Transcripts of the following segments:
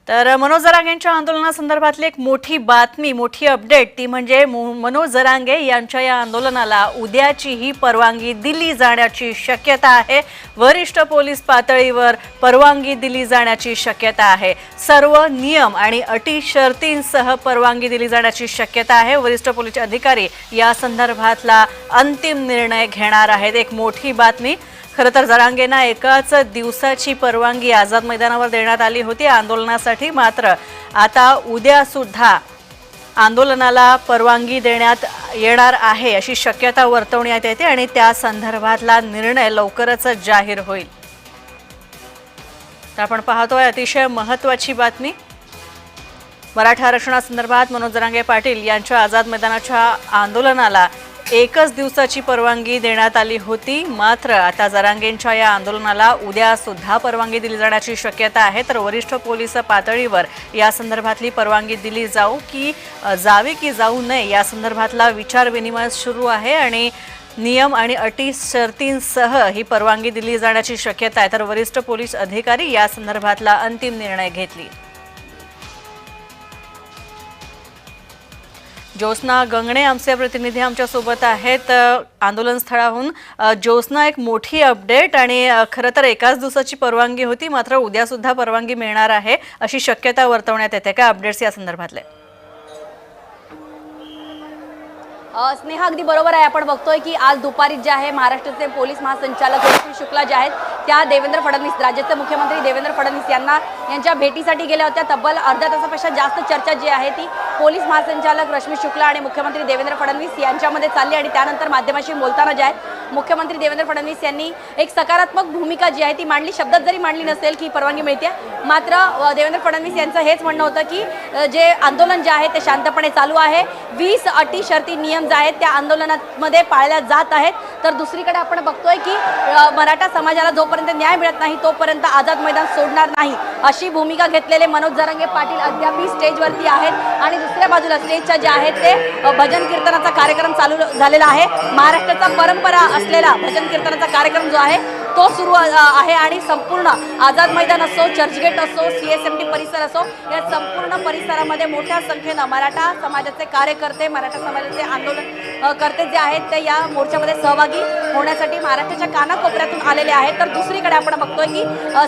तर मनोज जरांगेंच्या आंदोलनासंदर्भातली एक मोठी बातमी, मोठी अपडेट ती म्हणजे मनोज जरांगे यांच्या या आंदोलनाला उद्याचीही परवानगी दिली जाण्याची शक्यता आहे। वरिष्ठ पोलीस पातळीवर परवानगी दिली जाण्याची शक्यता आहे। सर्व नियम आणि अटी शर्तींसह परवानगी दिली जाण्याची शक्यता आहे। वरिष्ठ पोलीस अधिकारी या संदर्भातला अंतिम निर्णय घेणार आहेत। एक मोठी बातमी। खरं तर जरांगेंना एकाच दिवसाची परवानगी आझाद मैदानावर देण्यात आली होती आंदोलनासाठी, मात्र आता उद्या सुद्धा आंदोलनाला परवानगी देण्यात येणार आहे अशी शक्यता वर्तवण्यात येते आणि त्या संदर्भातला निर्णय लवकरच जाहीर होईल। तर आपण पाहतोय अतिशय महत्त्वाची बातमी। मराठा आरक्षणासंदर्भात मनोज जरांगे पाटील यांच्या आझाद मैदानाच्या आंदोलनाला एकच दिवसाची परवानगी देण्यात आली होती, मात्र आता जरांगेंच्या या आंदोलनाला उद्या सुद्धा परवानगी दिली जाण्याची शक्यता आहे। तर वरिष्ठ पोलीस पातळीवर या संदर्भातली परवानगी दिली जावी की जाऊ नये या संदर्भातला विचारविनिमय सुरू आहे आणि नियम आणि अटी शर्तींसह ही परवानगी दिली जाण्याची शक्यता आहे। तर वरिष्ठ पोलीस अधिकारी या संदर्भातला अंतिम निर्णय घेतील। ज्योत्स्ना गंगणे आमचे प्रतिनिधी आमच्या सोबत आहेत आंदोलन स्थळाहून। ज्योत्स्ना, एक मोठी अपडेट आणि खरं तर एकाच दिवसाची परवानगी होती, मात्र उद्या सुद्धा परवानगी मिळणार आहे अशी शक्यता वर्तवण्यात येते। काय अपडेट्स या संदर्भातले? स्नेहा, अगदी बरोबर आहे। आपण बघतोय की आज दुपारी जे आहे महाराष्ट्राचे पोलीस महासंचालक रश्मी शुक्ला जे आहेत त्या देवेंद्र फडणवीस, राज्याचे मुख्यमंत्री देवेंद्र फडणवीस यांच्या भेटीसाठी गेल्या होत्या। तब्बल अर्ध्या तासापेक्षा जास्त चर्चा जी आहे ती पोलीस महासंचालक रश्मी शुक्ला आणि मुख्यमंत्री देवेंद्र फडणवीस यांच्यामध्ये चालली आणि त्यानंतर माध्यमांशी बोलताना जे आहे मुख्यमंत्री देवेंद्र फडणवीस यांनी एक सकारात्मक भूमिका जी आहे ती मांडली। शब्दात जरी मांडली नसेल की परवानगी मिळते, मात्र देवेंद्र फडणवीस यांचं हेच म्हणणं होतं की जे आंदोलन जे आहे ते शांतपणे चालू आहे। 20 अटी शर्ती नियम जे आहेत त्या आंदोलनामध्ये पाळल्या जात आहेत। तर दुसरीकडे आपण बघतोय की मराठा समाजाला जोपर्यंत न्याय मिळत नाही तोपर्यंत आझाद मैदान सोडणार नाही अशी भूमिका घेतलेले मनोज जरांगे पाटील अद्यापही स्टेजवरती आहेत आणि दुसऱ्या बाजूला स्टेजच्या जे आहेत ते भजन कीर्तनाचा कार्यक्रम चालू झालेला आहे। महाराष्ट्राचा परंपरा असलेला भजन कीर्तनाचा कार्यक्रम जो आहे तो सुरू आहे आणि संपूर्ण आझाद मैदान असो, चर्चगेट असो, CSMT परिसर असो, या संपूर्ण परिसरामध्ये मोठ्या संख्येनं मराठा समाजाचे कार्यकर्ते, मराठा समाजाचे आंदोलनकर्ते जे आहेत ते या मोर्चामध्ये सहभागी होण्यासाठी महाराष्ट्राच्या कानाकोपऱ्यातून आलेले आहेत। तर दुसरीकडे आपण बघतोय की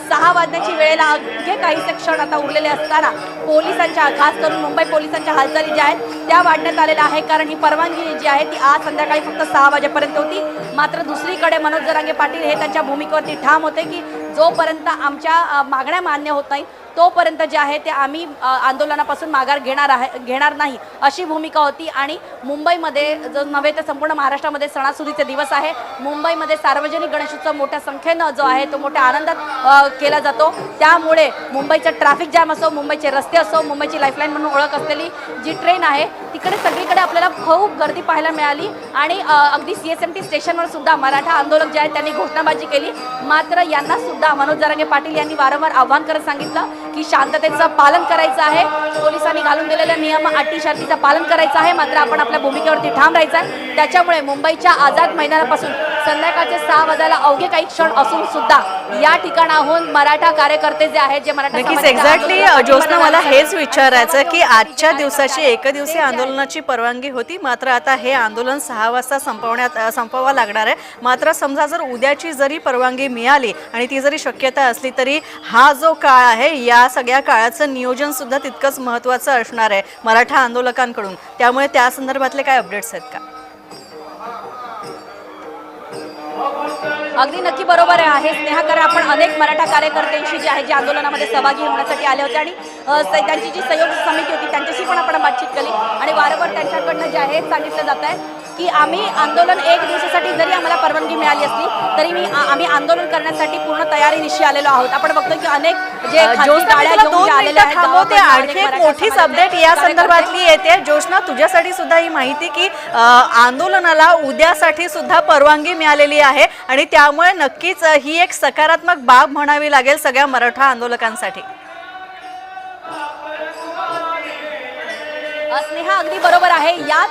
6 वाजण्याची वेळेला अवघे काहीसे क्षण आता उरलेले असताना पोलिसांच्या, खास करून मुंबई पोलिसांच्या हालचाली ज्या आहेत त्या वाढण्यात आलेल्या आहे, कारण ही परवानगी जी आहे ती आज संध्याकाळी फक्त 6 वाजेपर्यंत होती। मात्र दुसरीकडे मनोज जरांगे पाटील हे त्यांच्या भूमिकेवरती ठाम होते की जोपर्यंत आमच्या मागण्या मान्य होत नाही तोपर्यंत जे आहे ते आम्ही आंदोलनापासून माघार घेणार नाही अशी भूमिका होती। आणि मुंबईमध्ये जो नव्हे तर संपूर्ण महाराष्ट्रामध्ये सणासुदीचे दिवस आहे। मुंबईमध्ये सार्वजनिक गणेशोत्सव मोठ्या संख्येनं जो आहे तो मोठ्या आनंदात केला जातो, त्यामुळे मुंबईचा ट्रॅफिक जॅम असो, मुंबईचे रस्ते असो, मुंबईची लाईफलाईन म्हणून ओळख असलेली जी ट्रेन आहे तिकडे सगळीकडे आपल्याला खूप गर्दी पाहायला मिळाली आणि अगदी CSMT स्टेशनवर सुद्धा मराठा आंदोलक जे आहेत त्यांनी घोषणाबाजी केली। मात्र यांना सुद्धा मनोज जरांगे पाटील यांनी वारंवार आव्हान करत सांगितलं की शांततेचं पालन करायचं आहे, पोलिसांनी घालून दिलेल्या नियम अटी शर्तीचं पालन करायचं आहे, मात्र आपण आपल्या भूमिकेवरती ठाम राहायचं आहे। त्याच्यामुळे मुंबईच्या आझाद मैदानापासून संध्याकाळचे 6 वाजायला अवघे काही क्षण असून सुद्धा या ठिकाणाहून मराठा कार्यकर्ते जे आहेत, जे मराठा एक्झॅक्टली ज्योत्स्ना, मला हेच विचारायचं की आजच्या दिवसाची एकदिवसीय आंदोलनाची परवानगी होती, मात्र आता हे आंदोलन 6 वाजता संपवावं लागणार आहे। मात्र समजा जर उद्याची जरी परवानगी मिळाली आणि ती जरी शक्यता असली तरी हा जो काळ आहे या सगळ्या काळाचं नियोजन सुद्धा तितकंच महत्त्वाचं असणार आहे मराठा आंदोलकांकडून, त्यामुळे त्या संदर्भातले काय अपडेट्स आहेत का? अगदी नक्की बरोबर आहे स्नेहा, कारण आपण अनेक मराठा कार्यकर्त्यांशी जे आहे जे आंदोलनामध्ये सहभागी होण्यासाठी आले होते आणि त्यांची जी सहयोग समिती होती त्यांच्याशी पण आपण बातचीत केली आणि वारंवार त्यांच्याकडनं जे आहे सांगितलं जात आहे की आम्ही आंदोलन 1 दिवसासाठी जरी आम्हाला परवानगी मिळाली असली तरी आम्ही आंदोलन करण्यासाठी पूर्ण तयारीनिशी आलेलो आहोत। आपण बघतोय की अनेक जे आणखी एक मोठीच अपडेट या संदर्भातली येते। ज्योत्स्ना, तुझ्यासाठी सुद्धा ही माहिती की आंदोलनाला उद्यासाठी सुद्धा परवानगी मिळालेली आहे आणि त्यामुळे नक्कीच ही एक सकारात्मक बाब म्हणावी लागेल सगळ्या मराठा आंदोलकांसाठी। स्नेहा, अगदी बरोबर आहे। याच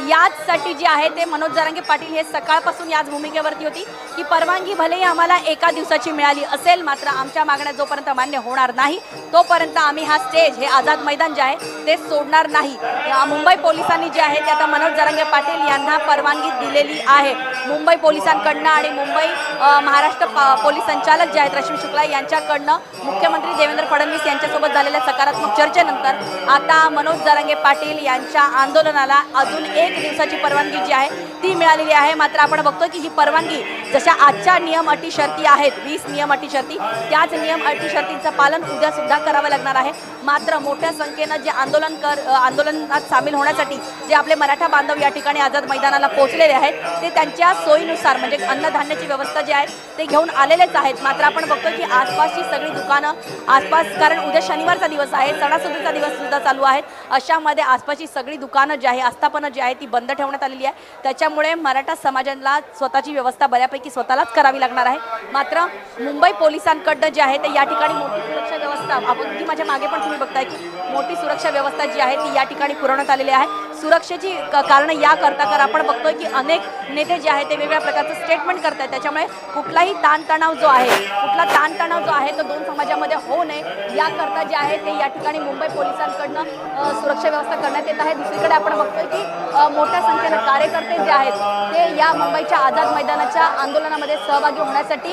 याचसाठी जे आहे ते मनोज जरांगे पाटील हे सकाळपासून याच भूमिकेवरती होती की परवानगी भलेही आम्हाला एका दिवसाची मिळाली असेल, मात्र आमच्या मागण्या जोपर्यंत मान्य होणार नाही तोपर्यंत आम्ही हा स्टेज, हे आझाद मैदान जे आहे ते सोडणार नाही. मुंबई पोलिसांनी जे आहे ते आता मनोज जरांगे पाटील यांना परवानगी दिलेली आहे. मुंबई पोलिसांकडनं आणि मुंबई महाराष्ट्र पोलीस संचालक जे आहेत रश्मी शुक्ला यांच्याकडनं मुख्यमंत्री देवेंद्र फडणवीस यांच्यासोबत झालेल्या सकारात्मक चर्चेनंतर आता मनोज जरांगे पाटील यांच्या आंदोलनाला अजून एक दिवसाची परवानगी जी आहे ती मिळालेली आहे. मात्र आपण बघतो की ही परवानगी जशा आजच्या नियम अटी शर्ती आहेत, 20 नियम अटी शर्ती, त्याच नियम अटी शर्तींचं पालन उद्या सुद्धा करावं लागणार आहे. मात्र मोठ्या संख्येनं जे आंदोलनात सामील होण्यासाठी जे आपले मराठा बांधव या ठिकाणी आझाद मैदानाला पोहोचलेले आहेत ते त्यांच्या सोयीनुसार म्हणजे अन्नधान्याची व्यवस्था जी आहे ते घेऊन आलेलेच आहेत. मात्र आपण बघतो की आसपासची सगळी दुकानं आसपास, कारण उद्या शनिवारचा दिवस आहे, सणासुदीचा दिवस सुद्धा चालू आहे, अशामध्ये आसपासची सगळी दुकानं जी आहे, आस्थापनं जी आहे ती बंद ठेवण्यात आलेली आहे. त्याच्यामुळे मराठा समाजाला स्वतःची व्यवस्था बऱ्यापैकी स्वतःलाच करावी लागणार आहे. मात्र मुंबई पोलिसांकडनं जे आहे ते या ठिकाणी मोठी सुरक्षा व्यवस्था, आपण ती माझ्या मागे पण तुम्ही बघताय की मोठी सुरक्षा व्यवस्था जी आहे ती या ठिकाणी पुरवण्यात आलेली आहे. सुरक्षेची कारणं या करता कारण आपण बघतोय की अनेक नेते जे आहेत ते वेगवेगळ्या प्रकारचं स्टेटमेंट करतात. त्याच्यामुळे कुठलाही ताणतणाव जो आहे तो दोन समाजामध्ये होऊ नये याकरता जे आहे ते या ठिकाणी मुंबई पोलिसांकडनं सुरक्षा व्यवस्था करण्यात येत आहे. दुसरीकडे आपण बघतोय की मोठ्या संख्येनं कार्यकर्ते जे आहेत ते या मुंबईच्या आझाद मैदानाच्या आंदोलनामध्ये सहभागी होण्यासाठी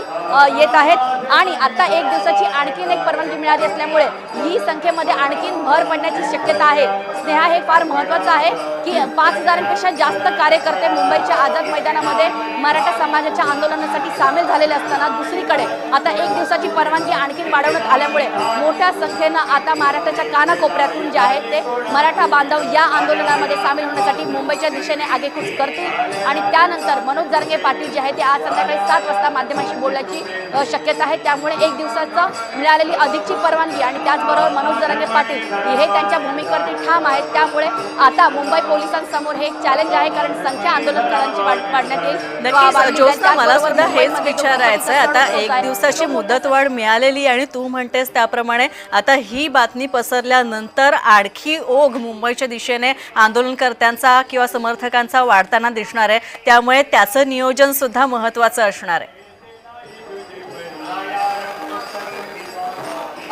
येत आहेत. आणि आता एक दिवसाची आणखीन एक परवानगी मिळाली असल्यामुळे ही संख्येमध्ये आणखीन भर पडण्याची शक्यता आहे. स्नेहा, हे फार महत्त्वाचं आहे की 5,000पेक्षा जास्त कार्यकर्ते मुंबईच्या आझाद मैदानामध्ये मराठा समाजाच्या आंदोलनासाठी सामील झालेले असताना दुसरीकडे आता एक दिवसाची परवानगी आणखीन वाढवण्यात आल्यामुळे मोठ्या संख्येनं आता महाराष्ट्राच्या कानाकोपऱ्यातून जे आहेत ते मराठा बांधव या आंदोलनामध्ये सामील होण्यासाठी मुंबईच्या दिशेने आगेकूच करतील. आणि त्यानंतर मनोज जरांगे पाटील जे आहे ते आज संध्याकाळी 7 वाजता माध्यमांशी बोलण्याची शक्यता आहे. त्यामुळे एक दिवसाचं मिळालेली अधिकची परवानगी आणि त्याचबरोबर मनोज जरांगे पाटील हे त्यांच्या भूमिकेवरती ठाम आहेत. त्यामुळे आता मुंबई पोलिसांसमोर हे एक चॅलेंज आहे, कारण संख्या आंदोलनकारांची वाढण्यात येईल. नक्कीच ज्योत्स्ना, मला सुद्धा हेच विचारायचं आहे. आता एक दिवसाची मुदतवाढ मिळालेली आणि तू म्हणतेस त्याप्रमाणे आता ही बातमी पसरल्यानंतर आणखी ओघ मुंबईच्या दिशेने आंदोलनकर्त्यांचा किंवा समर्थकांचा वाढताना दिसणार आहे. त्यामुळे त्याचं नियोजन सुद्धा महत्त्वाचं असणार आहे.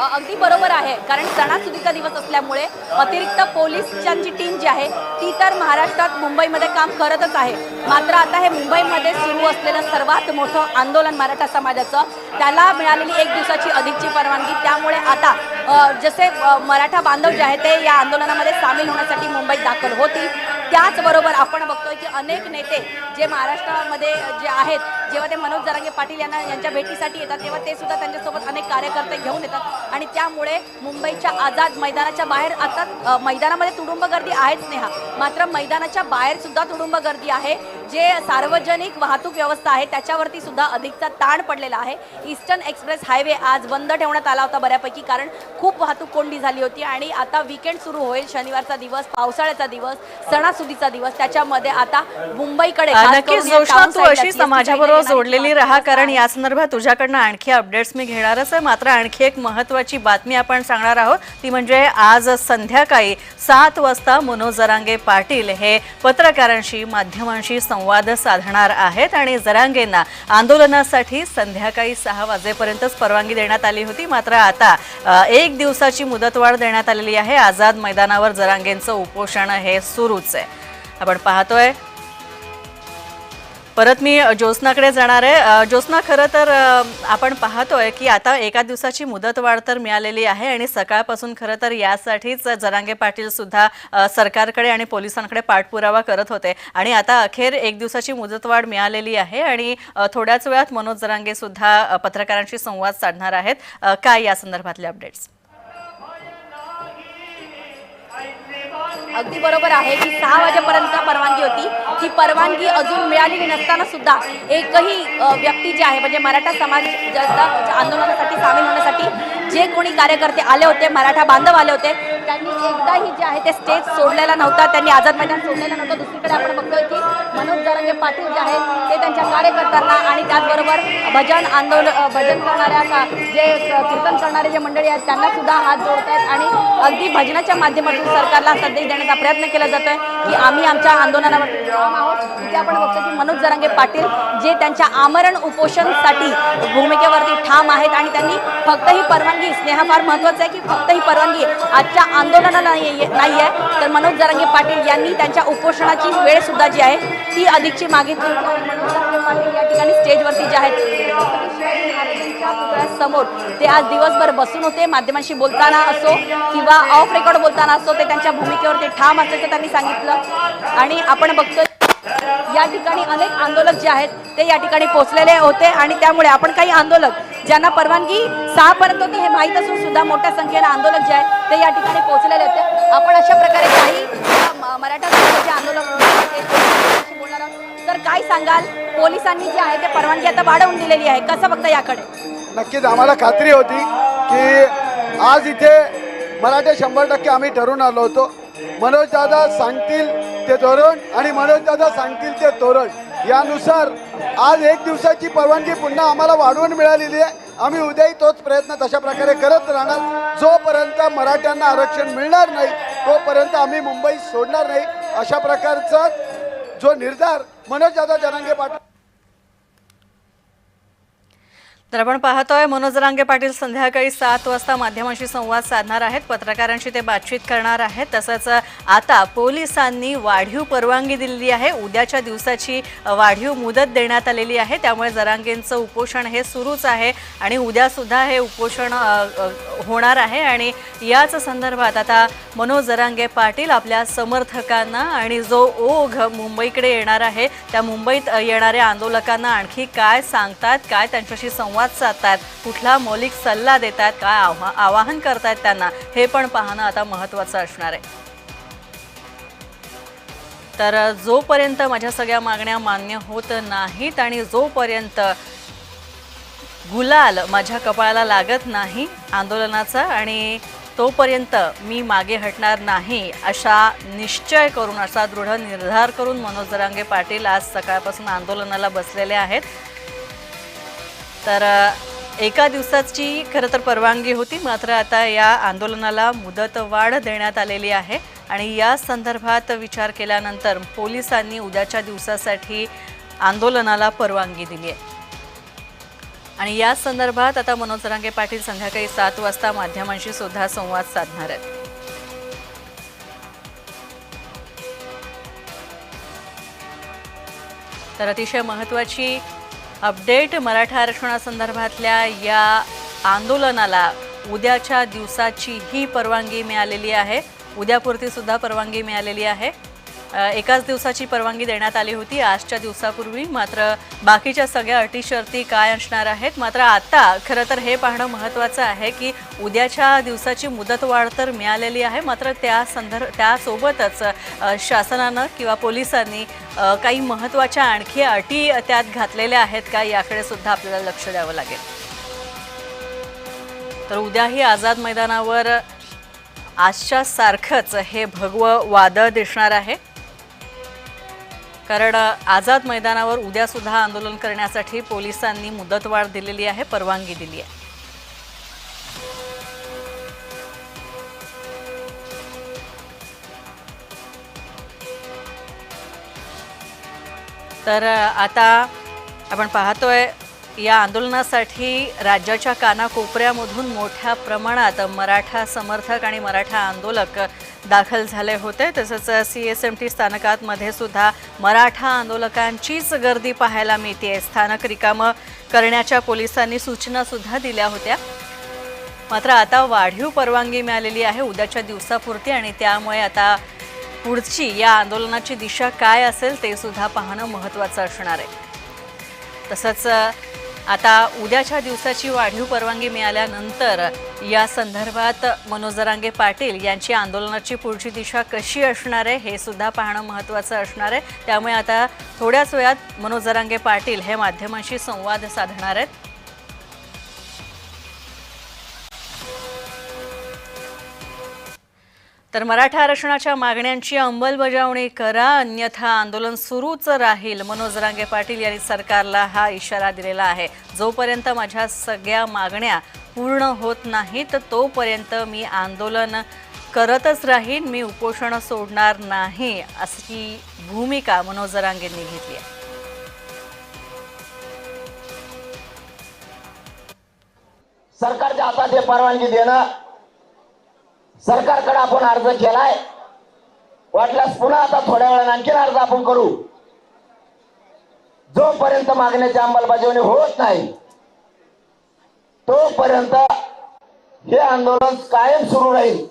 अगदी बरोबर आहे, कारण सणासुदीचा दिवस असल्यामुळे अतिरिक्त पोलिसांची टीम जी आहे ती तर महाराष्ट्रात मुंबईमध्ये काम करतच आहे. मात्र आता हे मुंबईमध्ये सुरू असलेलं सर्वात मोठं आंदोलन मराठा समाजाचं, त्याला मिळालेली एक दिवसाची अधिकची परवानगी. त्यामुळे आता जसे मराठा बांधव जे आहेत ते या आंदोलनामध्ये सामील होण्यासाठी मुंबईत दाखल होतील. त्याचबरोबर आपण बघतोय की अनेक नेते जे महाराष्ट्रामध्ये जे आहेत, जेव्हा ते मनोज जरांगे पाटील यांच्या भेटीसाठी येतात तेव्हा ते सुद्धा त्यांच्यासोबत अनेक कार्यकर्ते घेऊन येतात. आणि त्यामुळे मुंबईच्या आझाद मैदानाच्या बाहेर आता मैदानामध्ये तुडुंब गर्दी आहेच स्नेहा, मात्र मैदानाच्या बाहेर सुद्धा तुडुंब गर्दी आहे. जे सार्वजनिक वाहतूक व्यवस्था आहे त्याच्यावरती सुद्धा अधिकचा ताण पडलेला आहे. ईस्टर्न एक्सप्रेस हायवे आज बंद ठेवण्यात आला होता बऱ्यापैकी, कारण खूप वाहतूक कोंडी झाली होती. आणि आता वीकेंड सुरू होईल, शनिवारचा दिवस, पावसाळ्याचा दिवस, सणासुदीचा दिवस, त्याच्यामध्ये आता मुंबईकडे नक्कीच जोशना, तू अशी समाजाबरोबर जोडलेली राहा, कारण या संदर्भात तुझ्याकडनं आणखी अपडेट्स मी घेणारच आहे. मात्र आणखी एक महत्त्वाची बातमी आपण सांगणार आहोत, ती म्हणजे आज संध्याकाळी 7 वाजता मनोज जरांगे पाटील हे पत्रकारांशी, माध्यमांशी संवाद साधणार आहेत. आणि जरांगेंना आंदोलनासाठी संध्याकाळी 6 वाजेपर्यंतच परवानगी देण्यात आली होती. मात्र आता एक दिवसाची मुदतवाढ देण्यात आलेली आहे. आझाद मैदानावर जरांगेंचं उपोषण हे सुरूच आहे. आपण पाहतोय, परत मी ज्योत्स्नाकडे जाणार आहे. ज्योत्स्ना, खरं तर आपण पाहतोय की आता एका दिवसाची मुदतवाढ तर मिळालेली आहे आणि सकाळपासून खरं तर यासाठीच जरांगे पाटील सुद्धा सरकारकडे आणि पोलिसांकडे पाठपुरावा करत होते. आणि आता अखेर एक दिवसाची मुदतवाढ मिळालेली आहे आणि थोड्याच वेळात मनोज जरांगे सुद्धा पत्रकारांशी संवाद साधणार आहेत. काय या संदर्भातले अपडेट्स? अगदी बरोबर आहे की 6 वाजेपर्यंत परवानगी होती. ही परवानगी अजून मिळालेली नसताना सुद्धा एकही व्यक्ती जे आहे, म्हणजे मराठा समाजाच्या आंदोलनासाठी सामील होण्यासाठी जे कोणी कार्यकर्ते आले होते, मराठा बांधव आले होते, त्यांनी एकदाही जे आहे ते स्टेज सोडलेला नव्हता, त्यांनी आझाद मैदान सोडलेलं नव्हतं. दुसरीकडे आपण बघतोय की मनोज जरांगे पाटील जे आहेत ते त्यांच्या कार्यकर्त्यांना आणि त्याचबरोबर भजन करणाऱ्या जे कीर्तन करणारे जे मंडळी आहेत त्यांना सुद्धा हात जोडत आहेत आणि अगदी भजनाच्या माध्यमातून सरकारला संदेश देण्याचा प्रयत्न केला जातोय की आम्ही आमच्या आंदोलनावर ठाम आहोत. इथे आपण बघतो की मनोज जरांगे पाटील जे त्यांच्या आमरण उपोषणसाठी भूमिकेवरती ठाम आहेत आणि त्यांनी फक्त ही परवानगी, स्नेहा फार महत्त्वाचं आहे की फक्त ही परवानगी आजच्या आंदोलनाला नाही आहे, तर मनोज जरांगे पाटील यांनी त्यांच्या उपोषणाची वेळ सुद्धा जी आहे ती अधिकची मागितली. मनोज जरांगे पाटील या ठिकाणी स्टेजवरती जे आहेत शिवाजी महाराजांच्या पुतळ्यासमोर ते आज दिवसभर बसून होते. माध्यमांशी बोलताना असो किंवा ऑफ रेकॉर्ड बोलताना असो ते त्यांच्या भूमिकेवरती ठाम असल्याचं त्यांनी सांगितलं. आणि आपण बघतोय या ठिकाणी अनेक आंदोलक जे आहेत ते या ठिकाणी पोहोचलेले होते आणि त्यामुळे आपण काही आंदोलक ज्यांना परवानगी 6 पर्यंत होती हे माहीत असून सुद्धा मोठ्या संख्येने आंदोलक जे आहेत ते या ठिकाणी पोहोचलेले होते. आपण अशा प्रकारे काही मराठा समाजाचे आंदोलक बोलणार आहोत. तर काय सांगाल, पोलिसांनी जे आहे ते परवानगी आता वाढवून दिलेली आहे, कसं बघता याकडे? नक्कीच आम्हाला खात्री होती की आज इथे मराठे 100% आम्ही ठरवून आलो होतो. मनोज दादा सांगतील ते धोरण आणि मनोज दादा सांगतील ते तोरण यानुसार आज 1 दिवसाची परवानगी पुन्हा आम्हाला वाढवून मिळालेली आहे. आम्ही उद्याही तोच प्रयत्न तशा प्रकारे करत राहणार. जोपर्यंत मराठ्यांना आरक्षण मिळणार नाही तोपर्यंत आम्ही मुंबई सोडणार नाही, अशा प्रकारचा जो निर्धार मनोज दादा जरांगे पाटील. तर आपण पाहतोय मनोज जरांगे पाटील संध्याकाळी 7 वाजता माध्यमांशी संवाद साधणार आहेत, पत्रकारांशी ते बातचीत करणार आहेत. तसंच आता पोलिसांनी वाढीव परवानगी दिलेली आहे, उद्याच्या दिवसाची वाढीव मुदत देण्यात आलेली आहे. त्यामुळे जरांगेंचं उपोषण हे सुरूच आहे आणि उद्या सुद्धा हे उपोषण होणार आहे. आणि याच संदर्भात आता मनोज जरांगे पाटील आपल्या समर्थकांना आणि जो ओघ मुंबईकडे येणार आहे त्या मुंबईत येणाऱ्या आंदोलकांना आणखी काय सांगतात, काय त्यांच्याशी संवाद साधतात, कुठला मौलिक सल्ला देतात, काय आवाहन करतात त्यांना, हे पण पाहणं आता महत्त्वाचं असणार आहे. तर जोपर्यंत माझ्या सगळ्या मागण्या मान्य होत नाहीत आणि जोपर्यंत गुलाल माझ्या कपाळाला लागत नाही आंदोलनाचा आणि तोपर्यंत मी मागे हटणार नाही असा निश्चय करून, असा दृढ निर्धार करून मनोज जरांगे पाटील आज सकाळपासून आंदोलनाला बसलेले आहेत. तर 1 दिवसाची खरं तर परवानगी होती, मात्र आता या आंदोलनाला मुदतवाढ देण्यात आलेली आहे आणि या संदर्भात विचार केल्यानंतर पोलिसांनी उद्याच्या दिवसासाठी आंदोलनाला परवानगी दिली आहे. आणि या संदर्भात आता मनोज जरांगे पाटील संध्याकाळी 7 वाजता माध्यमांशी सुद्धा संवाद साधणार आहेत. तर अतिशय महत्त्वाची अपडेट, मराठा आरक्षणासंदर्भातल्या या आंदोलनाला उद्याच्या दिवसाची ही परवानगी मिळालेली आहे. उद्यापुरती सुद्धा परवानगी मिळालेली आहे. 1 दिवसाची परवानगी देण्यात आली होती आजच्या दिवसापूर्वी, मात्र बाकीच्या सगळ्या अटी शर्ती काय असणार आहेत. मात्र आता खरं तर हे पाहणं महत्त्वाचं आहे की उद्याच्या दिवसाची मुदतवाढ तर मिळालेली आहे, मात्र त्यासोबतच शासनानं किंवा पोलिसांनी काही महत्त्वाच्या आणखी अटी त्यात घातलेल्या आहेत का याकडे सुद्धा आपल्याला लक्ष द्यावं लागेल. तर उद्याही आझाद मैदानावर आजच्या सारखंच हे भगवं वादळ दिसणार आहे, कारण आझाद मैदानावर उद्या सुद्धा आंदोलन करण्यासाठी पोलिसांनी मुदतवाढ दिलेली आहे, परवानगी दिली आहे. तर आता आपण पाहतोय या आंदोलनासाठी राज्याच्या कानाकोपऱ्यामधून मोठ्या प्रमाणात मराठा समर्थक आणि मराठा आंदोलक दाखल झाले होते. तसंच CSMT स्थानकात मध्ये सुद्धा मराठा आंदोलकांचीच गर्दी पाहायला मिळते. स्थानक रिकामं करण्याच्या पोलिसांनी सूचना सुद्धा दिल्या होत्या, मात्र आता वाढीव परवानगी मिळालेली आहे उद्याच्या दिवसापुरती आणि त्यामुळे आता पुढची या आंदोलनाची दिशा काय असेल ते सुद्धा पाहणं महत्त्वाचं असणार आहे. तसंच आता उद्याच्या दिवसाची वाढीव परवानगी मिळाल्यानंतर या संदर्भात मनोज जरांगे पाटील यांची आंदोलनाची पुढची दिशा कशी असणार आहे हे सुद्धा पाहणं महत्त्वाचं असणार आहे. त्यामुळे आता थोड्याच वेळात मनोज जरांगे पाटील हे माध्यमांशी संवाद साधणार आहेत. तर मराठा आरक्षणाच्या मागण्यांची अंमलबजावणी करा, अन्यथा आंदोलन सुरूच राहील. मनोज जरांगे पाटील यांनी सरकारला हा इशारा दिलेला आहे. जोपर्यंत माझ्या सगळ्या मागण्या पूर्ण होत नाहीत तोपर्यंत मी आंदोलन करतच राहीन, मी उपोषण सोडणार नाही, अशी भूमिका मनोज जरांगेंनी घेतली आहे. सरकारच्या हातात हे परवानगी देणं, सरकारकडे आपण अर्ज केलाय, वाटल्यास पुन्हा आता थोड्या वेळाने आणखीन अर्ज आपण करू. जोपर्यंत मागण्याची अंमलबजावणी होत नाही तोपर्यंत हे आंदोलन कायम सुरू राहील,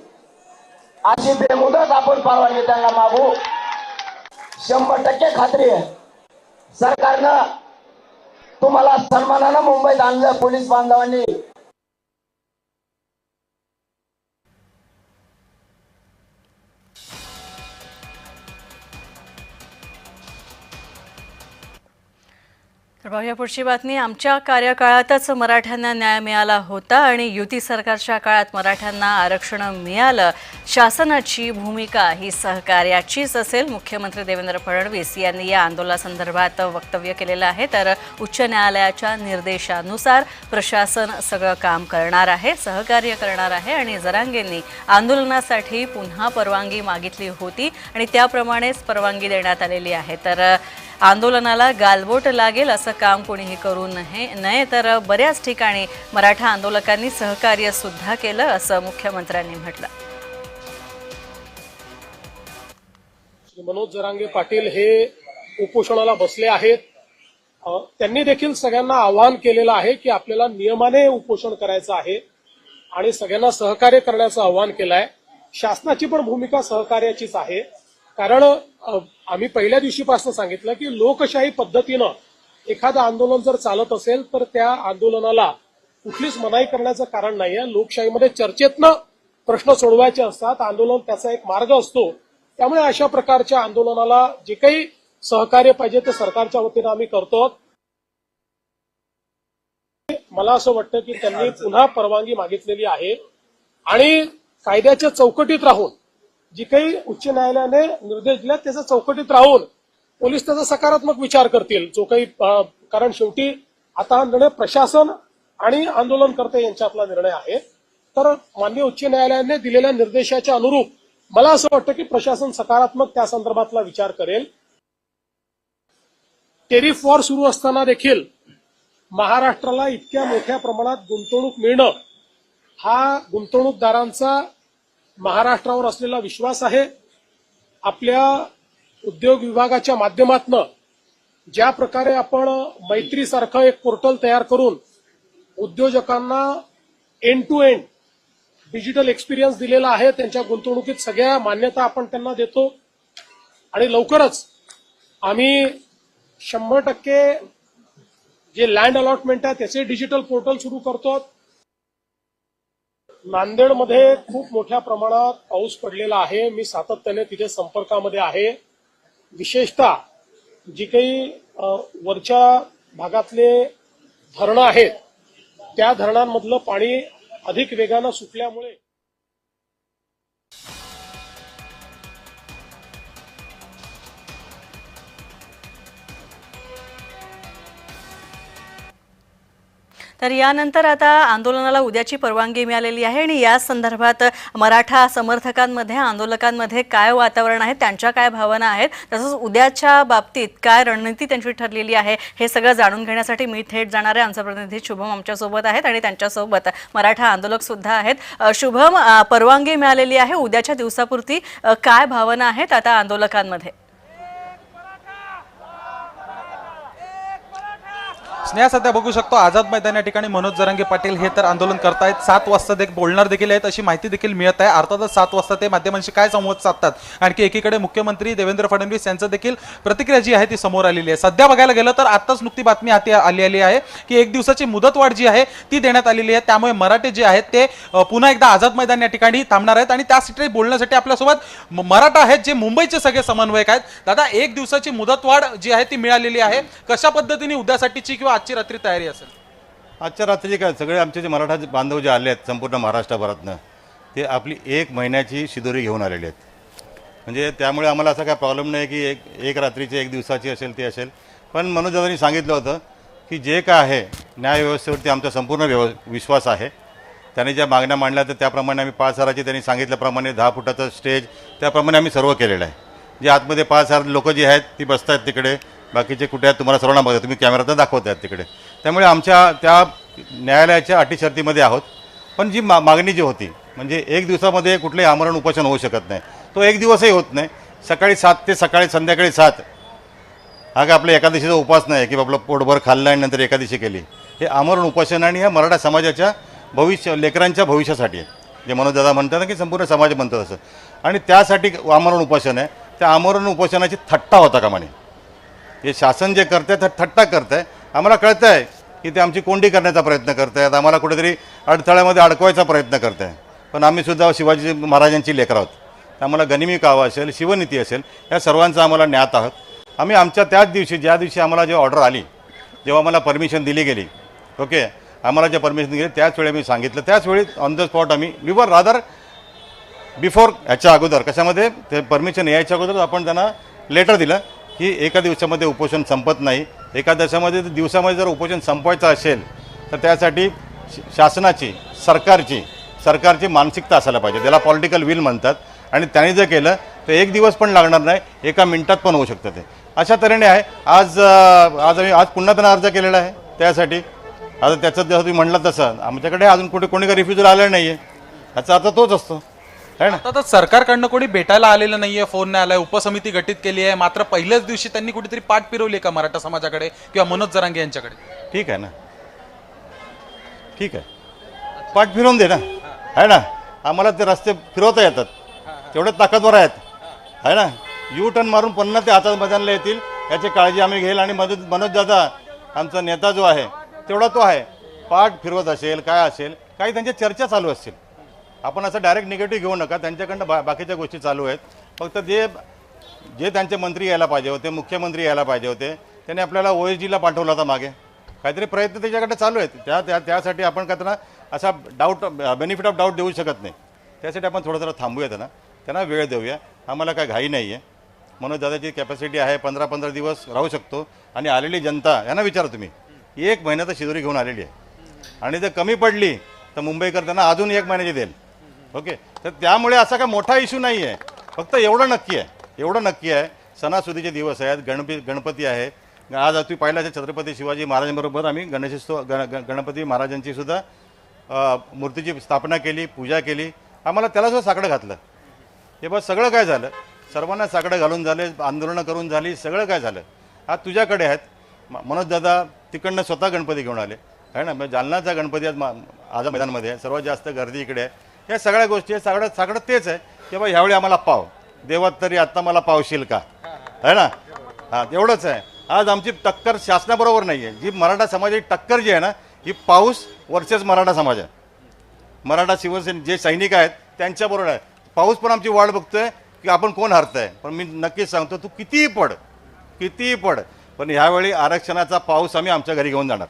अशी बेमुदत आपण परवानगी त्यांना मागू. 100% खात्री आहे सरकारनं तुम्हाला सन्मानानं मुंबईत आणलं. पोलीस बांधवांनी तर बघूया पुढची बातमी. आमच्या कार्यकाळातच मराठ्यांना न्याय मिळाला होता आणि युती सरकारच्या काळात मराठ्यांना आरक्षण मिळालं. शासनाची भूमिका ही सहकार्याचीच असेल. मुख्यमंत्री देवेंद्र फडणवीस यांनी या आंदोलनासंदर्भात वक्तव्य केलेलं आहे. तर उच्च न्यायालयाच्या निर्देशानुसार प्रशासन सगळं काम करणार आहे, सहकार्य करणार आहे आणि जरांगेंनी आंदोलनासाठी पुन्हा परवानगी मागितली होती आणि त्याप्रमाणेच परवानगी देण्यात आलेली आहे. तर आंदोलनाला गालबोट लागेल असं काम कोणीही करू नये. तर बऱ्याच ठिकाणी मराठा आंदोलकांनी सहकार्य सुद्धा केलं असं मुख्यमंत्र्यांनी म्हटलं. श्री मनोज जरांगे पाटील हे उपोषणाला बसले आहेत. त्यांनी देखील सगळ्यांना आवाहन केलेलं आहे की आपल्याला नियमाने उपोषण करायचं आहे आणि सगळ्यांना सहकार्य करण्याचं आवाहन केलं आहे. शासनाची पण भूमिका सहकार्याचीच आहे. कारण आम्ही पहिल्या दिवशीपासून सांगितलं की लोकशाही पद्धतीनं एखादं आंदोलन जर चालत असेल तर त्या आंदोलनाला कुठलीच मनाई करण्याचं कारण नाहीये. लोकशाहीमध्ये चर्चेतनं प्रश्न सोडवायचे असतात, आंदोलन त्याचा एक मार्ग असतो. त्यामुळे अशा प्रकारच्या आंदोलनाला जे काही सहकार्य पाहिजे ते सरकारच्या वतीनं आम्ही करतो. मला असं वाटतं की त्यांनी पुन्हा परवानगी मागितलेली आहे आणि कायद्याच्या चौकटीत राहून जी काही उच्च न्यायालयाने निर्देश दिले त्याच्या चौकटीत राहून पोलीस त्याचा सकारात्मक विचार करतील. जो काही कारण शेवटी आता हा निर्णय प्रशासन आणि आंदोलनकर्ते यांच्यातला निर्णय आहे. तर माननीय उच्च न्यायालयाने दिलेल्या निर्देशाच्या अनुरूप मला असं वाटतं की प्रशासन सकारात्मक त्या संदर्भातला विचार करेल. टेरिफ वॉर सुरू असताना देखील महाराष्ट्राला इतक्या मोठ्या प्रमाणात गुंतवणूक मिळणं हा गुंतवणूकदारांचा महाराष्ट्रावर असलेला विश्वास आहे. आपल्या उद्योग विभागाच्या माध्यमातून ज्या प्रकारे आपण मैत्रीसारखं एक पोर्टल तयार करून उद्योजकांना end to end digital experience दिलेला आहे, त्यांच्या गुंतवणुकीत सगळ्या मान्यता आपण त्यांना देतो आणि लवकरच आम्ही 100% जे लँड अलॉटमेंट आहे त्याचे डिजिटल पोर्टल सुरू करतो. नांदेडमध्ये खूप मोठ्या प्रमाणात पाऊस पडलेला आहे. मी सातत्याने तिथे संपर्कामध्ये आहे. विशेषतः जी काही वरच्या भागातले धरणं आहेत त्या धरणांमधलं पाणी अधिक वेगानं सुटल्यामुळे तर यानंतर आता आंदोलनाला उद्याची परवानगी मिळालेली आहे आणि या संदर्भात मराठा समर्थकांमध्ये आंदोलकांमध्ये काय वातावरण आहे, त्यांच्या काय भावना आहेत, तसंच उद्याच्या बाबतीत काय रणनीती त्यांची ठरलेली आहे हे सगळं जाणून घेण्यासाठी मी थेट जाणार आहे. आमचा प्रतिनिधी शुभम आमच्यासोबत आहेत आणि त्यांच्यासोबत मराठा आंदोलक सुद्धा आहेत. शुभम, परवानगी मिळालेली आहे, उद्याच्या दिवसापुरती काय भावना आहेत आता आंदोलकांमध्ये? स्नेहा, सध्या बघू शकतो आझाद मैदान या ठिकाणी मनोज जरांगे पाटील हे तर आंदोलन करतायत. 7 वाजता बोलणार देखील आहेत अशी माहिती देखील मिळत आहे. अर्थातच 7 वाजता ते माध्यमांशी काय संवाद साधतात. आणखी एकीकडे मुख्यमंत्री देवेंद्र फडणवीस यांचं देखील प्रतिक्रिया जी आहे ती समोर आलेली आहे. सध्या बघायला गेलं तर आताच नुकती बातमी हाती आली आहे की 1 दिवसाची मुदतवाढ जी आहे ती देण्यात आलेली आहे. त्यामुळे मराठे जे आहेत ते पुन्हा एकदा आझाद मैदान या ठिकाणी थांबणार आहेत आणि त्यासाठी बोलण्यासाठी आपल्यासोबत मराठा आहेत जे मुंबईचे सगळे समन्वयक आहेत. दादा, 1 दिवसाची मुदतवाढ जी आहे ती मिळालेली आहे. कशा पद्धतीने उद्यासाठीची किंवा आजची रात्री तयारी असेल? आजच्या रात्री काय सगळे आमचे जे मराठा बांधव जे आले आहेत संपूर्ण महाराष्ट्रभरातनं ते आपली 1 महिन्याची शिदोरी घेऊन आलेले आहेत. म्हणजे त्यामुळे आम्हाला असा काय प्रॉब्लेम नाही की एक रात्रीची 1 दिवसाची असेल ते असेल. पण मनोजदादांनी सांगितलं होतं की जे काय आहे न्यायव्यवस्थेवरती आमचा संपूर्ण विश्वास आहे. त्यांनी ज्या मागण्या मांडल्या तर त्याप्रमाणे आम्ही 5,000ची त्यांनी सांगितल्याप्रमाणे 10 फुटाचं स्टेज त्याप्रमाणे आम्ही सर्व केलेलं आहे. जे आतमध्ये 5,000 लोकं जी आहेत ती बसत आहेत तिकडे, बाकीचे कुठे आहेत तुम्हाला सर्वांना बघा, तुम्ही कॅमेरात दाखवत आहेत तिकडे. त्यामुळे आमच्या त्या न्यायालयाच्या अटी शर्तीमध्ये आहोत. पण जी मागणी जी होती म्हणजे 1 दिवसामध्ये कुठलंही आमरण उपोषण होऊ शकत नाही. तो 1 दिवसही होत नाही. सकाळी 7 ते संध्याकाळी 7 हा काय आपल्या एकादशीचा उपास नाही की आपलं पोटभर खाल्लं आणि नंतर एकादशी केली. हे आमरण उपोषण आणि ह्या मराठा समाजाच्या लेकरांच्या भविष्यासाठी आहे. जे मनोजदादा म्हणतात ना की संपूर्ण समाज म्हणतात असं, आणि त्यासाठी आमरण उपोषण आहे. त्या आमरण उपोषणाची थट्टा होता कामा नये. हे शासन जे करत आहे तर थट्टा करत आहे. आम्हाला कळतं आहे की ते आमची कोंडी करण्याचा प्रयत्न करत आहेत, आम्हाला कुठेतरी अडथळ्यामध्ये अडकवायचा प्रयत्न करत आहे. पण आम्ही सुद्धा शिवाजी महाराजांची लेकरं आहोत. आम्हाला गनिमी कावा असेल, शिवनीती असेल, या सर्वांचा आम्हाला ज्ञात आहोत. आम्ही आमच्या त्याच दिवशी ज्या दिवशी आम्हाला जे ऑर्डर आली, जेव्हा आम्हाला परमिशन दिली गेली, ओके, आम्हाला जे परमिशन दिली त्याच वेळी मी सांगितलं, त्याच वेळी ऑन द स्पॉट आम्ही वर रादर बिफोर ह्याच्या अगोदर कशामध्ये ते परमिशन यायच्या अगोदर आपण त्यांना लेटर दिलं की एका दिवसामध्ये उपोषण संपत नाही. एका दिवसामध्ये जर उपोषण संपवायचं असेल तर त्यासाठी शासनाची सरकारची मानसिकता असायला पाहिजे. त्याला पॉलिटिकल विल म्हणतात. आणि त्यांनी जर केलं तर 1 दिवस पण लागणार नाही, 1 मिनिटात पण होऊ शकतं ते. अशा तऱ्हेने आहे. आज पुन्हा त्यांना अर्ज केलेला आहे त्यासाठी. आता त्याचं जसं तुम्ही म्हटलं तसं आमच्याकडे अजून कोणी काही रिफ्युजल आलेलं नाही आहे. याचा अर्थ तोच असतो है ना. आता सरकारकडनं कोणी भेटायला आलेलं नाहीये, फोन नाही आलाय, उपसमिती गठीत केली आहे, मात्र पहिल्याच दिवशी त्यांनी कुठेतरी पाठ फिरवली का मराठा समाजाकडे किंवा मनोज जरांगे यांच्याकडे? ठीक आहे ना, ठीक आहे, पाठ फिरवून दे ना, आहे ना. आम्हाला ते रस्ते फिरवता येतात, तेवढे ताकदवर आहेत, आहे ना. यू टर्न मारून पुन्हा ते हातात मैदानाला येतील याची काळजी आम्ही घेईल. आणि मनोज दादा आमचा नेता जो आहे तेवढा तो आहे. पाठ फिरवत असेल काय असेल, काही त्यांच्या चर्चा चालू असतील. आपण असं डायरेक्ट निगेटिव्ह घेऊ नका. त्यांच्याकडनं बाकीच्या गोष्टी चालू आहेत. फक्त जे त्यांचे मंत्री यायला पाहिजे होते, मुख्यमंत्री यायला पाहिजे होते, त्यांनी आपल्याला OSGला पाठवलं होता मागे. काहीतरी प्रयत्न त्याच्याकडे चालू आहेत. त्यासाठी आपण काय त्यांना असा बेनिफिट ऑफ डाऊट देऊ शकत नाही. त्यासाठी आपण थोडं जरा थांबूया, त्यांना वेळ देऊया. आम्हाला काय घाई नाही आहे. मनोज दादाची कॅपॅसिटी आहे, 15-15 दिवस राहू शकतो. आणि आलेली जनता यांना विचारा तुम्ही, 1 महिन्यात शिदोरी घेऊन आलेली आहे. आणि जर कमी पडली तर मुंबईकर त्यांना अजून 1 महिन्याची देईल. ओके, तर त्यामुळे असा काय मोठा इश्यू नाही आहे. फक्त एवढं नक्की आहे सणासुदीचे दिवस आहेत, गणपती आहे. आज तुम्ही पाहिलं असेल छत्रपती शिवाजी महाराजांबरोबर आम्ही गणपती महाराजांची सुद्धा मूर्तीची स्थापना केली, पूजा केली. आम्हाला त्याला सुद्धा साकडं घातलं. हे बस सगळं काय झालं, सर्वांना साकडं घालून झाले, आंदोलनं करून झाली, सगळं काय झालं. आज तुझ्याकडे आहेत. मनोज दादा तिकडनं स्वतः गणपती घेऊन आले, आहे ना. म्हणजे जालनाचा गणपती आज मैदानामध्ये आहे, सर्वात जास्त गर्दी इकडे आहे. या सगळ्या गोष्टी आहे. सगळं तेच आहे की बा ह्यावेळी आम्हाला पाव देवात तरी आत्ता मला पावशील का, आहे ना. हां, एवढंच आहे. आज आमची टक्कर शासनाबरोबर नाही आहे. जी मराठा समाजाची टक्कर जी आहे ना, ही पाऊस वर्सेस मराठा समाज आहे. मराठा शिवसेना जे सैनिक आहेत त्यांच्याबरोबर आहे. पाऊस पण आमची वाट बघतोय की आपण कोण हरतंय. पण मी नक्कीच सांगतो, तू कितीही पड, पण ह्यावेळी आरक्षणाचा पाऊस आम्ही आमच्या घरी घेऊन जाणार.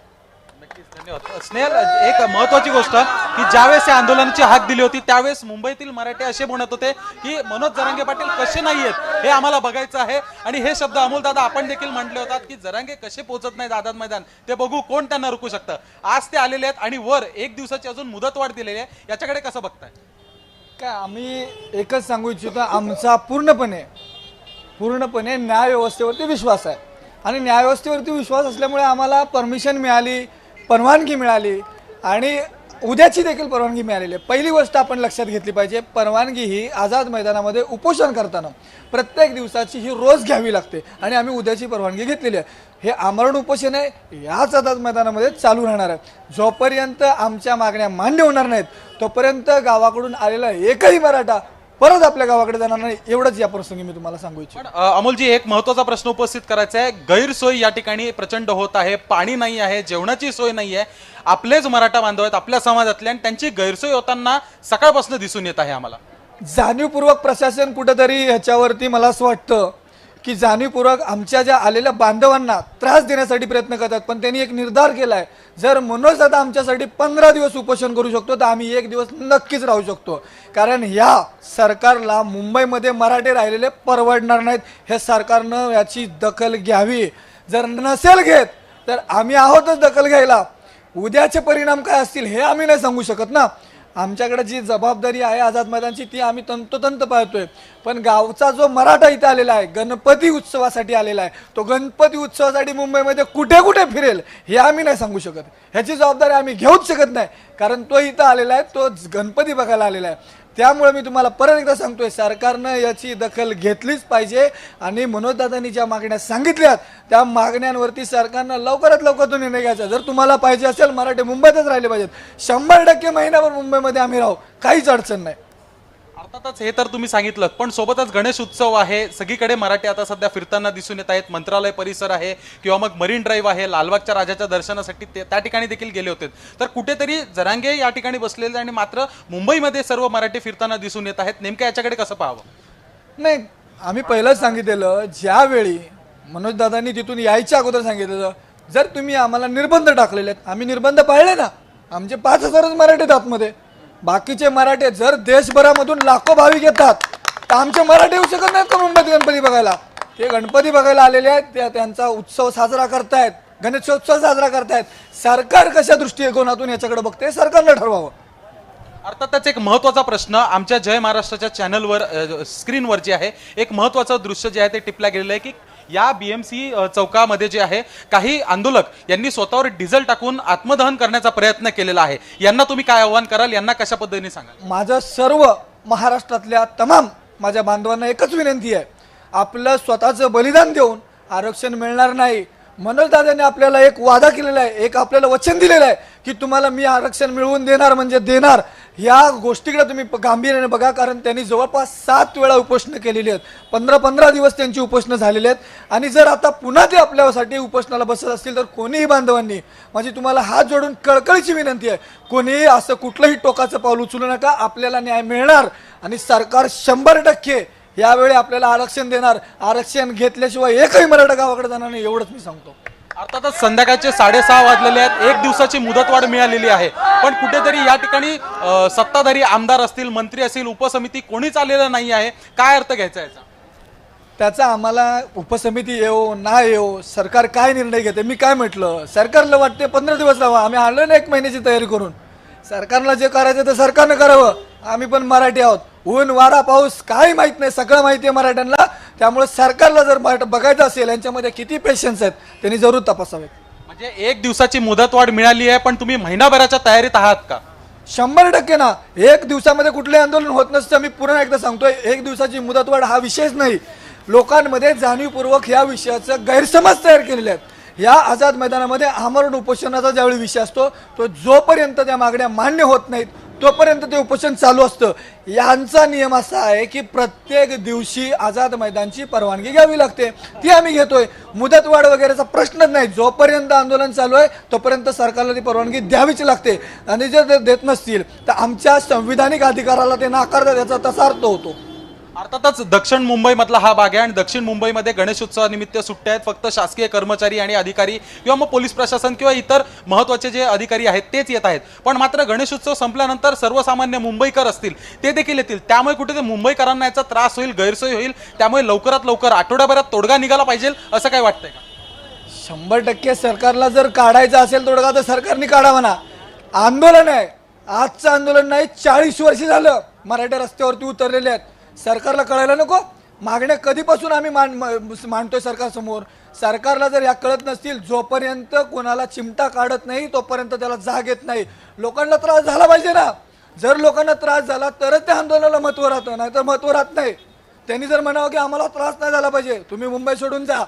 धन्यवाद. स्नेहल, एक महत्वाची गोष्ट की ज्यावेळेस या आंदोलनाची हाक दिली होती त्यावेळेस मुंबईतील मराठी असे म्हणत होते की मनोज जरांगे पाटील कसे नाही आहेत हे आम्हाला बघायचं आहे. आणि हे शब्द अमोल दादा आपण देखील म्हटले होतात की जरांगे कसे पोहोचत नाहीत आझाद मैदान, ते बघू कोण त्यांना रोखू शकतं. आज ते आलेले आहेत आणि वर 1 दिवसाची अजून मुदतवाढ दिलेली आहे. याच्याकडे कसं बघताय? काय आम्ही एकच सांगू इच्छितो, आमचा पूर्णपणे न्याय व्यवस्थेवरती विश्वास आहे. आणि न्याय व्यवस्थेवरती विश्वास असल्यामुळे आम्हाला परमिशन मिळाली, परवानगी मिळाली आणि उद्याची देखील परवानगी मिळालेली आहे. पहिली गोष्ट आपण लक्षात घेतली पाहिजे, परवानगी ही आझाद मैदानामध्ये उपोषण करताना प्रत्येक दिवसाची ही रोज घ्यावी लागते. आणि आम्ही उद्याची परवानगी घेतलेली आहे. हे आमरण उपोषण आहे, याच आझाद मैदानामध्ये चालू राहणार आहे. जोपर्यंत आमच्या मागण्या मान्य होणार नाहीत तोपर्यंत गावाकडून आलेला एकही मराठा परत आपल्या गावाकडे जाणार नाही. एवढंच या प्रसंगी मी तुम्हाला सांगू इच्छितो. अमोलजी, एक महत्वाचा प्रश्न उपस्थित करायचा आहे. गैरसोय या ठिकाणी प्रचंड होत आहे. पाणी नाही आहे, जेवणाची सोय नाही आहे. आपलेच मराठा बांधव आहेत आपल्या समाजातले आणि त्यांची गैरसोय होताना सकाळपासून दिसून येत आहे आम्हाला. जाणीवपूर्वक प्रशासन कुठेतरी ह्याच्यावरती मला असं वाटतं की जाणीवपूर्वक आमच्या ज्या आलेल्या बांधवांना त्रास देण्यासाठी प्रयत्न करतात, पण त्यांनी एक निर्धार केला आहे, जर मनोज दादा आमच्यासाठी 15 दिवस उपोषण करू शकतो तर आम्ही 1 दिवस नक्कीच राहू शकतो. कारण ह्या सरकारला मुंबईमध्ये मराठे राहिलेले परवडणार नाहीत. हे सरकारनं याची दखल घ्यावी. जर नसेल घेत तर आम्ही आहोतच दखल घ्यायला. उद्याचे परिणाम काय असतील हे आम्ही नाही सांगू शकत ना. आमच्याकडे जी जबाबदारी आहे आझाद मैदानची ती आम्ही तंतोतंत पाळतोय. पण गावचा जो मराठा इथे आलेला आहे, गणपती उत्सवासाठी आलेला आहे, तो गणपती उत्सवासाठी मुंबईमध्ये कुठे कुठे फिरेल हे आम्ही नाही सांगू शकत. ह्याची जबाबदारी आम्ही घेऊच शकत नाही, कारण तो इथं आलेला आहे, तो गणपती बघायला आलेला आहे. त्यामुळे मी तुम्हाला परत एकदा सांगतोय, सरकारनं याची दखल घेतलीच पाहिजे. आणि मनोजदादांनी ज्या मागण्या सांगितल्यात त्या मागण्यांवरती सरकारनं लवकरात लवकर तो निर्णय घ्यायचा. जर तुम्हाला पाहिजे असेल मराठे मुंबईतच राहिले पाहिजेत, 100% महिनाभर मुंबईमध्ये आम्ही राहू, काहीच अडचण नाही. अर्थातच हे तर तुम्ही सांगितलं, पण सोबतच गणेश उत्सव आहे, सगळीकडे मराठी आता सध्या फिरताना दिसून येत आहेत. मंत्रालय परिसर आहे किंवा मग मरीन ड्राईव्ह आहे, लालबागच्या राजाच्या दर्शनासाठी त्या ठिकाणी देखील गेले होते. तर कुठेतरी जरांगे या ठिकाणी बसलेले आणि मात्र मुंबईमध्ये सर्व मराठी फिरताना दिसून येत आहेत. नेमकं याच्याकडे कसं पाहावं? नाही, आम्ही पहिलंच सांगितलेलं, ज्यावेळी मनोजदादांनी तिथून यायच्या अगोदर सांगितलेलं, जर तुम्ही आम्हाला निर्बंध टाकलेले आहेत, आम्ही निर्बंध पाळले ना. आमचे 5,000च मराठी आहेत आतमध्ये. बाकीचे मराठे जर देशभरामधून लाखो भाविक येतात तर आमचे मराठी येऊ शकत नाहीत का मुंबईत गणपती बघायला? ते गणपती बघायला आलेले आहेत, त्यांचा उत्सव साजरा करतायत, गणेशोत्सव साजरा करतायत. सरकार कशा दृष्टिकोनातून याच्याकडे बघते सरकारला ठरवावं. अर्थातच एक महत्त्वाचा प्रश्न आमच्या जय महाराष्ट्राच्या चॅनलवर स्क्रीनवर जे आहे एक महत्त्वाचं दृश्य जे आहे ते टिपलं गेलेलं आहे की या BMC चौकामध्ये जे आहे काही आंदोलक यांनी स्वतःवर डिझेल टाकून आत्मदहन करण्याचा प्रयत्न केलेला आहे. यांना तुम्ही काय आव्हान कराल? यांना कशा पद्धतीने सांगाल? माझं सर्व महाराष्ट्रातल्या तमाम माझ्या बांधवांना एकच विनंती आहे, आपलं स्वतःचं बलिदान देऊन आरक्षण मिळणार नाही. मनोजदादांनी आपल्याला एक वादा केलेला आहे, एक आपल्याला वचन दिलेलं आहे की तुम्हाला मी आरक्षण मिळवून देणार म्हणजे देणार. या गोष्टीकडे तुम्ही गांभीर्याने बघा, कारण त्यांनी जवळपास 7 वेळा उपोषणं केलेली आहेत. 15-15 दिवस त्यांची उपोषणं झालेली आहेत. आणि जर आता पुन्हा ते आपल्यासाठी उपोषणाला बसत असतील तर कोणीही बांधवांनी माझी तुम्हाला हात जोडून कळकळीची विनंती आहे, कोणीही असं कुठलंही टोकाचं पाऊल उचलू नका. आपल्याला न्याय मिळणार आणि सरकार 100% यावेळी आपल्याला आरक्षण देणार. आरक्षण घेतल्याशिवाय एकही मराठा गावाकडे जाणार नाही, एवढंच मी सांगतो. अर्थातच संध्याकाळचे 6:30 वाजलेले आहेत. 1 दिवसाची मुदतवाढ मिळालेली आहे, पण कुठेतरी या ठिकाणी सत्ताधारी आमदार असतील, मंत्री असतील, उपसमिती कोणीच आलेलं नाही आहे. काय अर्थ घ्यायचा याचा? त्याचा आम्हाला उपसमिती येऊ ना येऊ, सरकार काय निर्णय घेते. मी काय म्हटलं, सरकारला वाटते 15 दिवस राहावं, आम्ही आलो ना 1 महिन्याची तयारी करून. सरकारला जे करायचं ते सरकारनं करावं. आम्ही पण मराठी आहोत, ऊन वारा पाऊस काही माहित नाही, सगळं माहिती आहे मराठ्यांना. त्यामुळे सरकारला जर बघायचं असेल यांच्यामध्ये किती पेशन्स आहेत त्यांनी जरूर तपासावेत. म्हणजे 1 दिवसाची मुदतवाढ मिळाली आहे, पण तुम्ही महिनाभराच्या तयारीत आहात का? 100% ना. 1 दिवसामध्ये कुठले आंदोलन होत नसतं. मी पुन्हा एकदा सांगतोय, 1 दिवसाची मुदतवाढ हा विषयच नाही. लोकांमध्ये जाणीवपूर्वक या विषयाचं गैरसमज तयार केलेले आहेत. या आझाद मैदानामध्ये आमरण उपोषणाचा ज्यावेळी विषय असतो तो जोपर्यंत त्या मागण्या मान्य होत नाहीत तोपर्यंत ते उपोषण चालू असतं. यांचा नियम असा आहे की प्रत्येक दिवशी आझाद मैदानची परवानगी घ्यावी लागते, ती आम्ही घेतोय. मुदतवाढ वगैरेचा प्रश्नच नाही. जोपर्यंत आंदोलन चालू आहे तोपर्यंत सरकारला ती परवानगी द्यावीच लागते. आणि जर ते देत नसतील तर आमच्या संविधानिक अधिकाराला ते नाकारतात, याचा तसा अर्थ होतो. अर्थातच दक्षिण मुंबईमधला हा भाग आहे आणि दक्षिण मुंबईमध्ये गणेशोत्सवानिमित्त सुट्ट्या आहेत. फक्त शासकीय कर्मचारी आणि अधिकारी किंवा मग पोलीस प्रशासन किंवा इतर महत्त्वाचे जे अधिकारी आहेत तेच येत आहेत. पण मात्र गणेशोत्सव संपल्यानंतर सर्वसामान्य मुंबईकर असतील ते देखील येतील. त्यामुळे कुठे मुंबईकरांना याचा त्रास होईल, गैरसोय होईल. त्यामुळे लवकरात लवकर आठवड्याभरात तोडगा निघाला पाहिजे असं काय वाटतंय का? 100% सरकारला जर काढायचा असेल तोडगा तर सरकारने काढावा ना. आंदोलन आहे, आजचं आंदोलन नाही, 40 वर्ष झालं मराठा रस्त्यावरती उतरलेले आहेत. सरकारला कळायला नको? मागण्या कधीपासून आम्ही मांडतोय सरकारसमोर. सरकारला जर या कळत नसतील, जोपर्यंत कोणाला चिमटा काढत नाही तोपर्यंत त्याला जाग येत नाही. लोकांना त्रास झाला पाहिजे ना. जर लोकांना त्रास झाला तरच त्या आंदोलनाला महत्त्व राहतं, नाहीतर महत्त्व राहत नाही. त्यांनी जर म्हणावं की आम्हाला त्रास नाही झाला पाहिजे, तुम्ही मुंबई सोडून जा,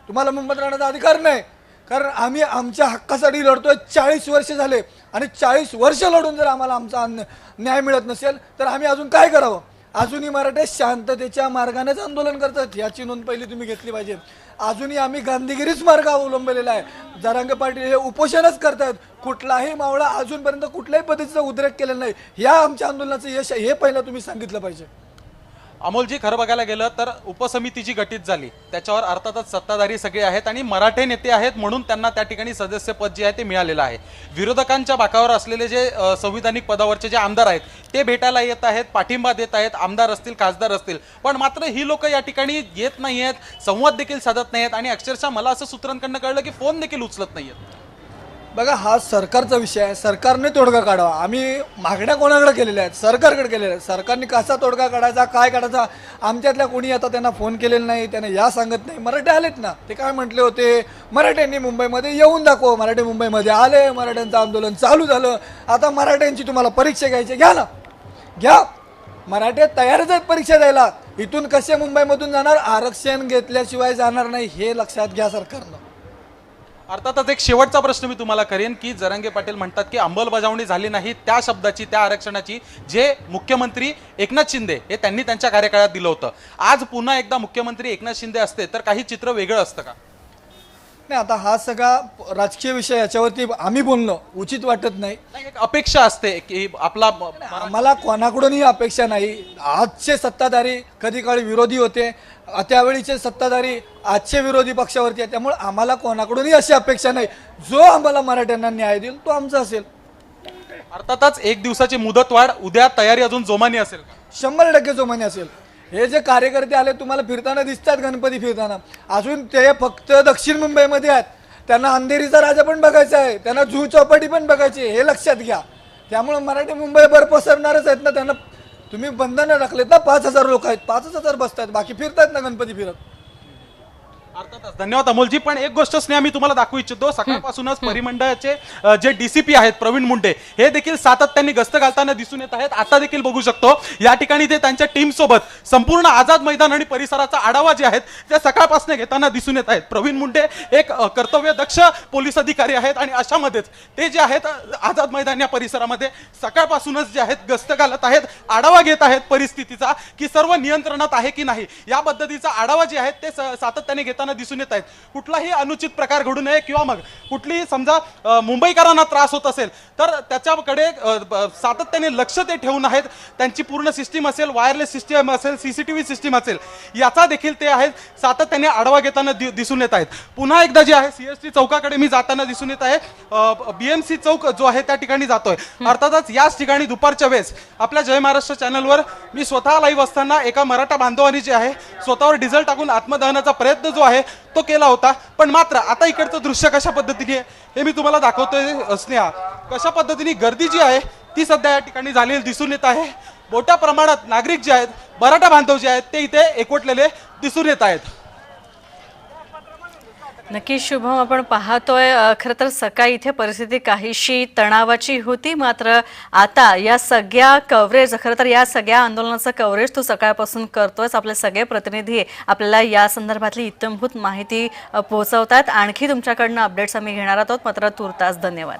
तुम्हाला मुंबईत राहण्याचा अधिकार नाही. कारण आम्ही आमच्या हक्कासाठी लढतोय 40 वर्ष झाले. आणि 40 वर्ष लढून जर आम्हाला आमचा न्याय मिळत नसेल तर आम्ही अजून काय करावं? अजूनही मराठे शांततेच्या मार्गानेच आंदोलन करतात, याची नोंद पहिली तुम्ही घेतली पाहिजे. अजूनही आम्ही गांधीगिरीच मार्ग अवलंबलेला आहे. जरांगे पाटील हे उपोषणच करतात. कुठलाही मावळा अजूनपर्यंत कुठल्याही पद्धतीचा उद्रेक केलेला नाही. या आमच्या आंदोलनाचं यश हे पहिलं तुम्ही सांगितलं पाहिजे. अमोलजी, खरं बघायला गेलं तर उपसमिती जी गठीत झाली त्याच्यावर अर्थातच सत्ताधारी सगळे आहेत आणि मराठे नेते आहेत म्हणून त्यांना त्या ठिकाणी सदस्यपद जे आहे ते मिळालेलं आहे. विरोधकांच्या बाकावर असलेले जे संविधानिक पदावरचे जे आमदार आहेत ते भेटायला येत आहेत, पाठिंबा देत आहेत, आमदार असतील, खासदार असतील, पण मात्र ही लोक या ठिकाणी येत नाही आहेत, संवाद देखील साधत नाहीत आणि अक्षरशः मला असं सूत्रांकडनं कळलं की फोन देखील उचलत नाहीयेत. बघा, हा सरकारचा विषय आहे, सरकारने तोडगा काढावा. आम्ही मागण्या कोणाकडे केलेल्या आहेत? सरकारकडे केलेल्या आहेत. सरकारने कसा तोडगा काढायचा, काय काढायचा, आमच्यातल्या कोणी आता त्यांना फोन केलेला नाही, त्यांना या सांगत नाही. मराठे आलेत ना, ते काय म्हटले होते, मराठ्यांनी मुंबईमध्ये येऊन दाखव. मराठे मुंबईमध्ये आले, मराठ्यांचं आंदोलन चालू झालं. आता मराठ्यांची तुम्हाला परीक्षा घ्यायची, घ्या ना, घ्या. मराठे तयारच आहेत परीक्षा द्यायला. इथून कसे मुंबईमधून जाणार? आरक्षण घेतल्याशिवाय जाणार नाही, हे लक्षात घ्या सरकारनं. अर्थातच एक शेवटचा प्रश्न मी तुम्हाला करेन की जरांगे पाटील म्हणतात की अंमलबजावणी झाली नाही त्या शब्दाची, त्या आरक्षणाची जे मुख्यमंत्री एकनाथ शिंदे हे त्यांनी त्यांच्या कार्यकाळात दिलं होतं. आज पुन्हा एकदा मुख्यमंत्री एकनाथ शिंदे असते तर काही चित्र वेगळं असतं का? नाही, आता हा सगळा राजकीय विषय, याच्यावरती आम्ही बोलणं उचित वाटत नाही. एक अपेक्षा असते की आपला आम्हाला कोणाकडूनही अपेक्षा नाही. आजचे सत्ताधारी कधी काळी विरोधी होते, त्यावेळीचे सत्ताधारी आजचे विरोधी पक्षावरती आहे. त्यामुळे आम्हाला कोणाकडूनही अशी अपेक्षा नाही. जो आम्हाला मराठ्यांना न्याय देईल तो आमचा असेल. अर्थातच एक दिवसाची मुदतवाढ, उद्या तयारी अजून जोमानी असेल का? 100% जोमाने असेल. हे जे कार्यकर्ते आले तुम्हाला फिरताना दिसतात, गणपती फिरताना, अजून ते फक्त दक्षिण मुंबईमध्ये आहेत. त्यांना अंधेरीचा राजा पण बघायचा आहे, त्यांना जुहू चौपाटी पण बघायची आहे, हे लक्षात घ्या. त्यामुळे मराठी मुंबईभर पसरणारच आहेत ना. त्यांना तुम्ही बंधनं टाकलेत ना, 5,000 लोक आहेत, 5,000 बसतात, बाकी फिरतात ना गणपती फिरत. अर्थातच धन्यवाद अमोलजी. पण एक गोष्ट स्नेहा मी तुम्हाला दाखवू इच्छितो, सकाळपासूनच परिमंडळाचे जे डीसीपी आहेत प्रवीण मुंडे हे देखील सातत्याने गस्त घालताना दिसून येत आहेत. आता देखील बघू शकतो या ठिकाणी ते त्यांच्या टीम सोबत संपूर्ण आझाद मैदान आणि परिसराचा आढावा जे आहेत ते सकाळपासून घेताना दिसून येत आहेत. प्रवीण मुंडे एक कर्तव्य दक्ष पोलीस अधिकारी आहेत आणि अशामध्येच ते जे आहेत आझाद मैदान या परिसरामध्ये सकाळपासूनच जे आहेत गस्त घालत आहेत, आढावा घेत आहेत परिस्थितीचा की सर्व नियंत्रणात आहे की नाही. या पद्धतीचा आढावा जे आहेत ते सातत्याने घेताना दिसून येत आहेत. कुठलाही अनुचित प्रकार घडू नये किंवा मग कुठलीही समजा मुंबईकरांना त्रास होत असेल तर त्याच्याकडे सातत्याने लक्ष ते ठेवून आहेत. त्यांची पूर्ण सिस्टीम असेल, वायरलेस सिस्टीम असेल, सीसीटीव्ही सिस्टीम असेल, याचा देखील ते आहेत सातत्याने आढावा घेताना दिसून येत आहेत. पुन्हा एकदा जे आहे सीएसटी चौकाकडे मी जाताना दिसून येत आहे. बीएमसी चौक जो आहे त्या ठिकाणी जातोय. अर्थातच याच ठिकाणी दुपारच्या वेळेस आपल्या जय महाराष्ट्र चॅनलवर मी स्वतः लाईव्ह असताना एका मराठा बांधवांनी जे आहे स्वतःवर डिझेल टाकून आत्मदहनाचा प्रयत्न जो आहे तो केला होता. पण मात्र आता इकडचं दृश्य कशा पद्धतीने हे मी तुम्हाला दाखवतोय स्नेहा. कशा पद्धतीने गर्दी जी आहे ती सध्या या ठिकाणी झालेली दिसून येत आहे. मोठ्या प्रमाणात नागरिक जे आहेत, मराठा बांधव जे आहेत ते इथे एकवटलेले दिसून येत आहेत. नक्की शुभम, आपण पाहतोय खरं तर सकाळी इथे परिस्थिती काहीशी तणावाची होती, मात्र आता या सगळ्या कव्हरेज, खरं तर या सगळ्या आंदोलनाचं कव्हरेज तू सकाळपासून करतोयस. आपले सगळे प्रतिनिधी आपल्याला या संदर्भातली इत्थंभूत माहिती पोहोचवतात. आणखी तुमच्याकडनं अपडेट्स आम्ही घेणार आहोत, मात्र तूर्तास धन्यवाद.